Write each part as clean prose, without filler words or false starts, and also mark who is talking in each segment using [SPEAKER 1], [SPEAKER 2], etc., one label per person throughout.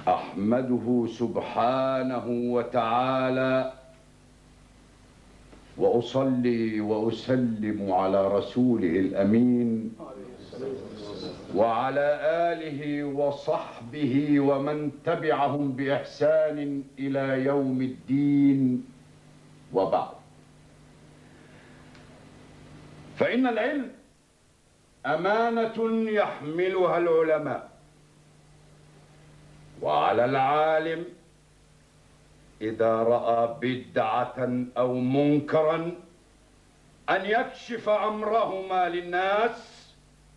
[SPEAKER 1] أحمده سبحانه وتعالى وأصلي وأسلم على رسوله الأمين وعلى آله وصحبه ومن تبعهم بإحسان إلى يوم الدين، وبعد. فإن العلم أمانة يحملها العلماء، وعلى العالم إذا رأى بدعة أو منكرا أن يكشف أمرهما للناس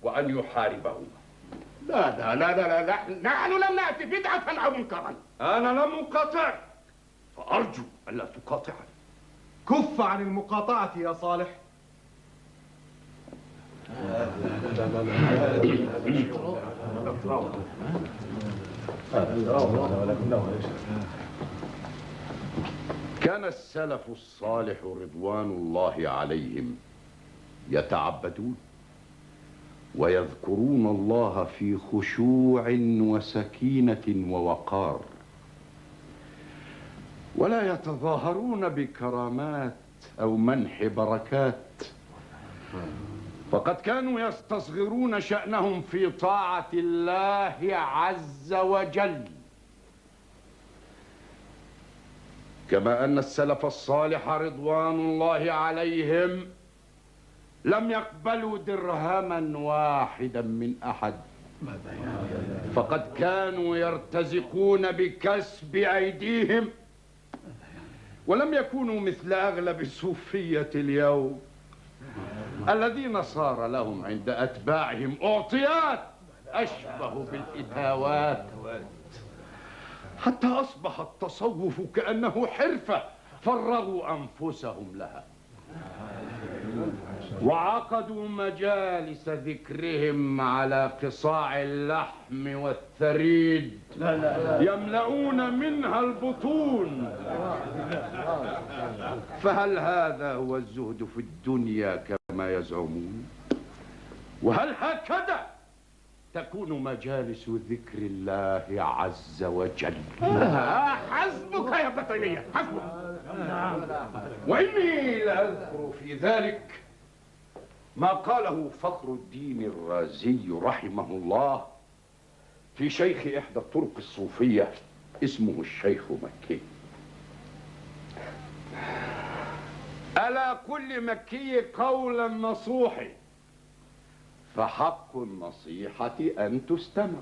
[SPEAKER 1] وأن يحاربهما.
[SPEAKER 2] لا لا لا لا لا، نحن لم نأتي بدعة أو منكرا.
[SPEAKER 1] أنا لم أقاطعك، فأرجو ألا تقاطعني.
[SPEAKER 3] كف عن المقاطعة يا صالح.
[SPEAKER 1] كان السلف الصالح رضوان الله عليهم يتعبدون ويذكرون الله في خشوع وسكينة ووقار، ولا يتظاهرون بكرامات أو منح بركات، فقد كانوا يستصغرون شأنهم في طاعة الله عز وجل. كما أن السلف الصالح رضوان الله عليهم لم يقبلوا درهما واحدا من أحد، فقد كانوا يرتزقون بكسب أيديهم، ولم يكونوا مثل أغلب الصوفية اليوم الذين صار لهم عند أتباعهم أعطيات أشبه بالإتاوات، حتى أصبح التصوف كأنه حرفة فرغوا أنفسهم لها، وعقدوا مجالس ذكرهم على قصاع اللحم والثريد يملؤون منها البطون. فهل هذا هو الزهد في الدنيا كما يزعمون؟ وهل هكذا تكون مجالس ذكر الله عز وجل؟
[SPEAKER 2] حسبك يا ابن تيمية، حسبك.
[SPEAKER 1] وإني لأذكر في ذلك ما قاله فخر الدين الرازي رحمه الله في شيخ إحدى الطرق الصوفية اسمه الشيخ مكي: ألا كل مكي قولا نصوحي، فحق النصيحة أن تستمع.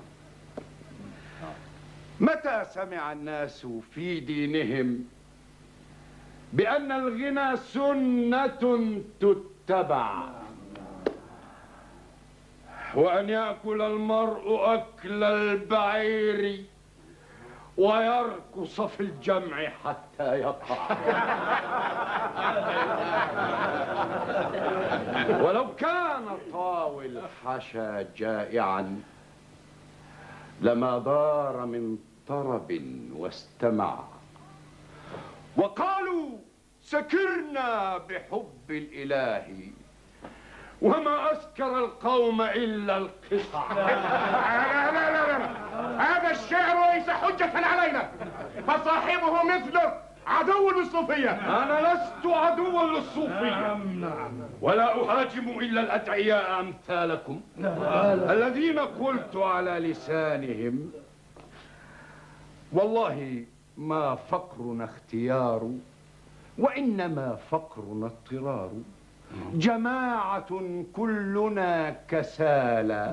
[SPEAKER 1] متى سمع الناس في دينهم بأن الغنى سنة تتبع، وأن يأكل المرء أكل البعير ويرقص في الجمع حتى يقع، ولو كان طاوي الحشا جائعا لما دار من طرب واستمع، وقالوا سكرنا بحب الإله وما أسكر القوم إلا القطع.
[SPEAKER 2] لا لا لا لا، هذا الشعر ليس حجة علينا، فصاحبه مثله عدو للصوفية.
[SPEAKER 1] أنا لست عدوا للصوفية، ولا أهاجم إلا الأدعياء أمثالكم الذين قلت على لسانهم: والله ما فقرنا اختيار، وإنما فقرنا اضطرار، جماعة كلنا كسالى،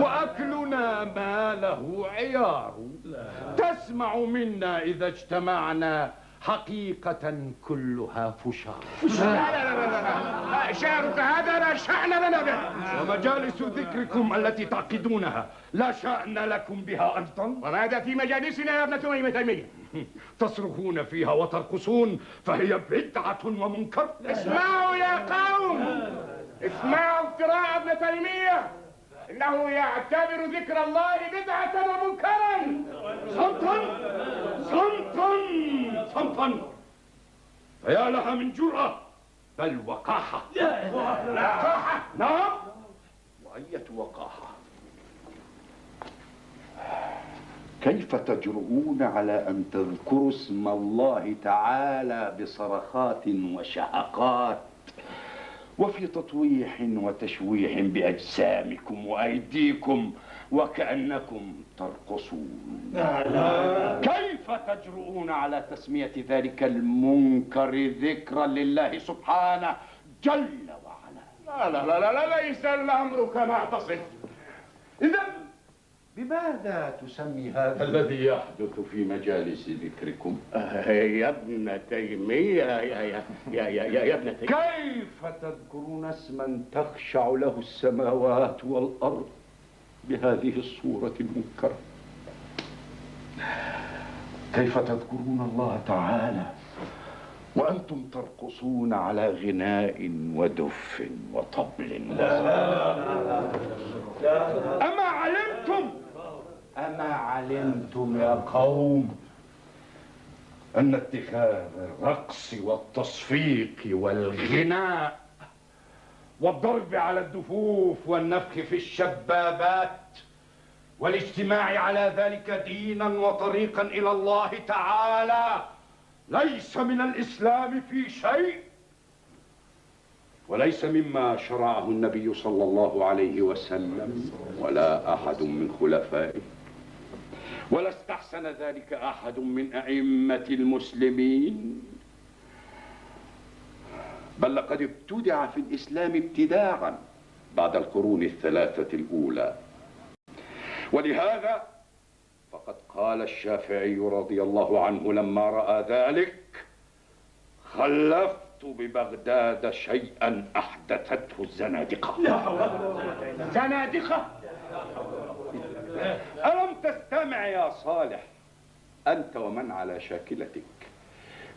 [SPEAKER 1] وأكلنا ما له عيار، تسمع منا إذا اجتمعنا حقيقة كلها فشار.
[SPEAKER 2] لا لا لا لا، شعرك هذا لا شأن لنا به.
[SPEAKER 1] ومجالس ذكركم التي تعقدونها لا شأن لكم بها أيضا.
[SPEAKER 2] وماذا في مجالسنا يا ابن تيمية؟
[SPEAKER 1] تصرخون فيها وترقصون، فهي بدعة ومنكر.
[SPEAKER 2] اسمعوا يا قوم، اسمعوا افتراء ابن تيمية، إنه يعتبر ذكر الله بدعة ومنكرا.
[SPEAKER 1] صمتا صمتا صمتا، فيا لها من جرأة، بل وقاحة.
[SPEAKER 2] وقاحة؟
[SPEAKER 1] نعم، وأية وقاحة. كيف تجرؤون على أن تذكروا اسم الله تعالى بصرخات وشهقات وفي تطويح وتشويح بأجسامكم وأيديكم وكأنكم ترقصون؟ كيف تجرؤون على تسمية ذلك المنكر ذكرا لله سبحانه جل وعلا؟
[SPEAKER 2] لا ليس الأمر كما تصف.
[SPEAKER 1] إذا بماذا تسمي هذا الذي يحدث في مجالس ذكركم؟
[SPEAKER 2] يا ابن تيمية يا ابن تيمية،
[SPEAKER 1] كيف تذكرون اسما تخشع له السماوات والأرض بهذه الصورة المنكرة؟ كيف تذكرون الله تعالى وأنتم ترقصون على غناء ودف وطبل؟ أما علمتم يا قوم أن اتخاذ الرقص والتصفيق والغناء والضرب على الدفوف والنفخ في الشبابات والاجتماع على ذلك دينا وطريقا إلى الله تعالى ليس من الإسلام في شيء، وليس مما شرعه النبي صلى الله عليه وسلم ولا أحد من خلفائه، ولا استحسن ذلك أحد من أئمة المسلمين، بل لقد ابتدع في الإسلام ابتداعا بعد القرون الثلاثة الأولى. ولهذا فقد قال الشافعي رضي الله عنه لما رأى ذلك: خلفت ببغداد شيئا أحدثته الزنادقة.
[SPEAKER 2] زنادقة؟
[SPEAKER 1] ألم تستمع يا صالح أنت ومن على شاكلتك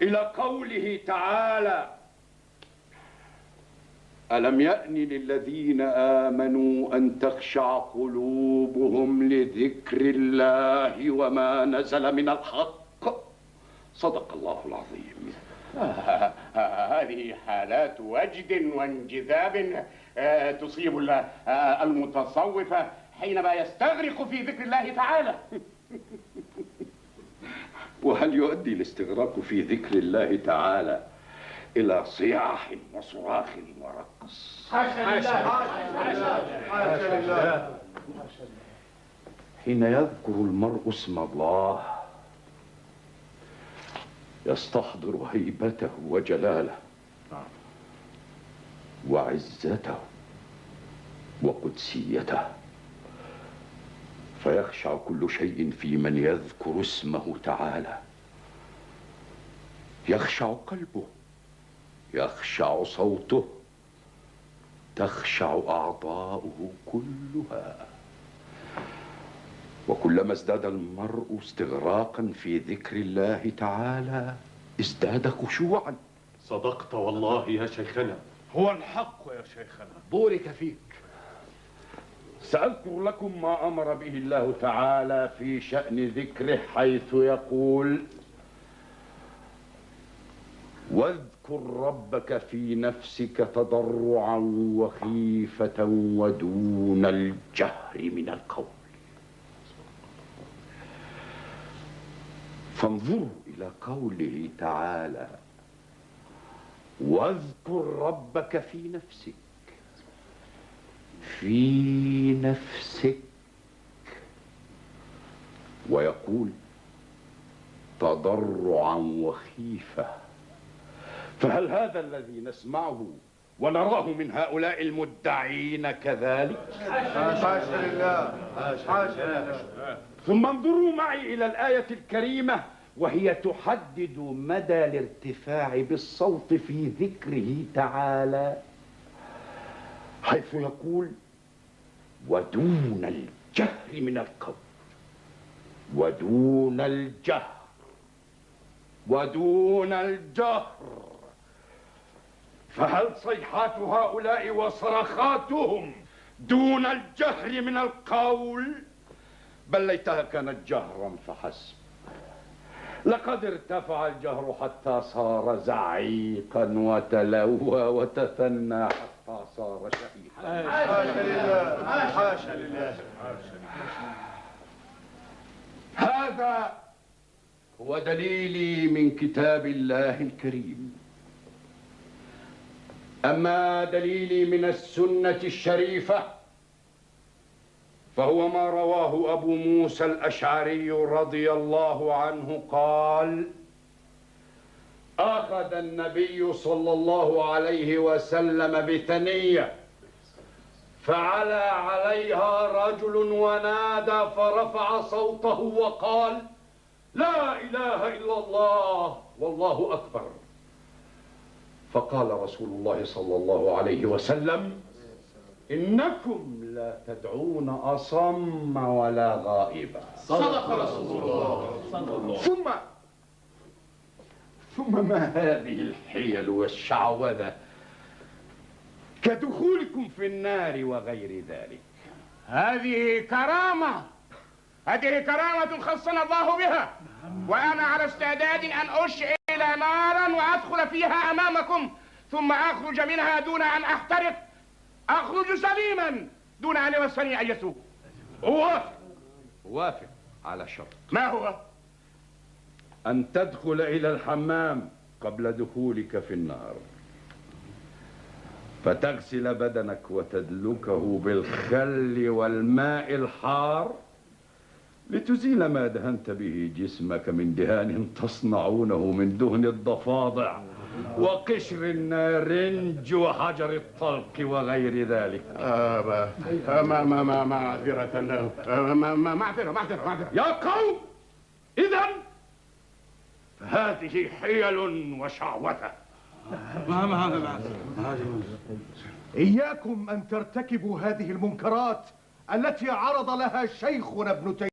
[SPEAKER 1] إلى قوله تعالى: ألم يأن للذين آمنوا أن تخشع قلوبهم لذكر الله وما نزل من الحق؟ صدق الله العظيم.
[SPEAKER 2] هذه حالات وجد وانجذاب تصيب المتصوف حينما يستغرق في ذكر الله تعالى.
[SPEAKER 1] وهل يؤدي الاستغراق في ذكر الله تعالى إلى صياح وصراخ ورقص؟
[SPEAKER 2] حاشا لله.
[SPEAKER 1] حين يذكر المرء اسم الله يستحضر هيبته وجلاله وعزته وقدسيته، فيخشع كل شيء في من يذكر اسمه تعالى. يخشع قلبه، يخشع صوته، تخشع أعضاؤه كلها. وكلما ازداد المرء استغراقا في ذكر الله تعالى ازداد خشوعا.
[SPEAKER 3] صدقت والله يا شيخنا.
[SPEAKER 2] هو الحق يا شيخنا.
[SPEAKER 3] بورك فيك.
[SPEAKER 1] سأذكر لكم ما أمر به الله تعالى في شأن ذكره، حيث يقول: واذكر ربك في نفسك تضرعا وخيفة ودون الجهر من القول. فانظروا إلى قوله تعالى: واذكر ربك في نفسك، في نفسك، ويقول تضرعا وخيفة. فهل هذا الذي نسمعه ونراه من هؤلاء المدعين كذلك؟
[SPEAKER 3] حاشا لله، حاشا لله.
[SPEAKER 1] ثم انظروا معي إلى الآية الكريمة وهي تحدد مدى الارتفاع بالصوت في ذكره تعالى، حيث يقول: ودون الجهر من القول. ودون الجهر، ودون الجهر. فهل صيحات هؤلاء وصرخاتهم دون الجهر من القول؟ بل ليتها كانت جهرا فحسب. لقد ارتفع الجهر حتى صار زعيقا وتلوى وتثنى حتى صار شهيقا.
[SPEAKER 3] حاشا لله، حاشا لله.
[SPEAKER 1] هذا هو دليلي من كتاب الله الكريم. أما دليلي من السنة الشريفة فهو ما رواه أبو موسى الأشعري رضي الله عنه قال: أخذ النبي صلى الله عليه وسلم بثنية فعلى عليها رجل ونادى فرفع صوته وقال: لا إله إلا الله والله أكبر. فقال رسول الله صلى الله عليه وسلم: إنكم لا تدعون أصم ولا غائبا.
[SPEAKER 2] صدق رسول الله.
[SPEAKER 1] ثم ما هذه الحيل والشعوذة كدخولكم في النار وغير ذلك؟
[SPEAKER 2] هذه كرامة، هذه كرامة خصنا الله بها، وأنا على استعداد أن أشعل نارا وأدخل فيها أمامكم ثم أخرج منها دون أن أحترق، أخرج سليما دون أن يمسني أي سوء.
[SPEAKER 1] وافق على شرط.
[SPEAKER 2] ما هو؟
[SPEAKER 1] أن تدخل إلى الحمام قبل دخولك في النار، فتغسل بدنك وتدلكه بالخل والماء الحار لتزيل ما دهنت به جسمك من دهان تصنعونه من دهن الضفادع وقشر النارنج وحجر الطلق وغير ذلك.
[SPEAKER 2] معذرة.
[SPEAKER 1] يا قوم، إذن فهذه حيل وشعوذة.
[SPEAKER 4] إياكم أن ترتكبوا هذه المنكرات التي عرض لها شيخنا ابن تيمية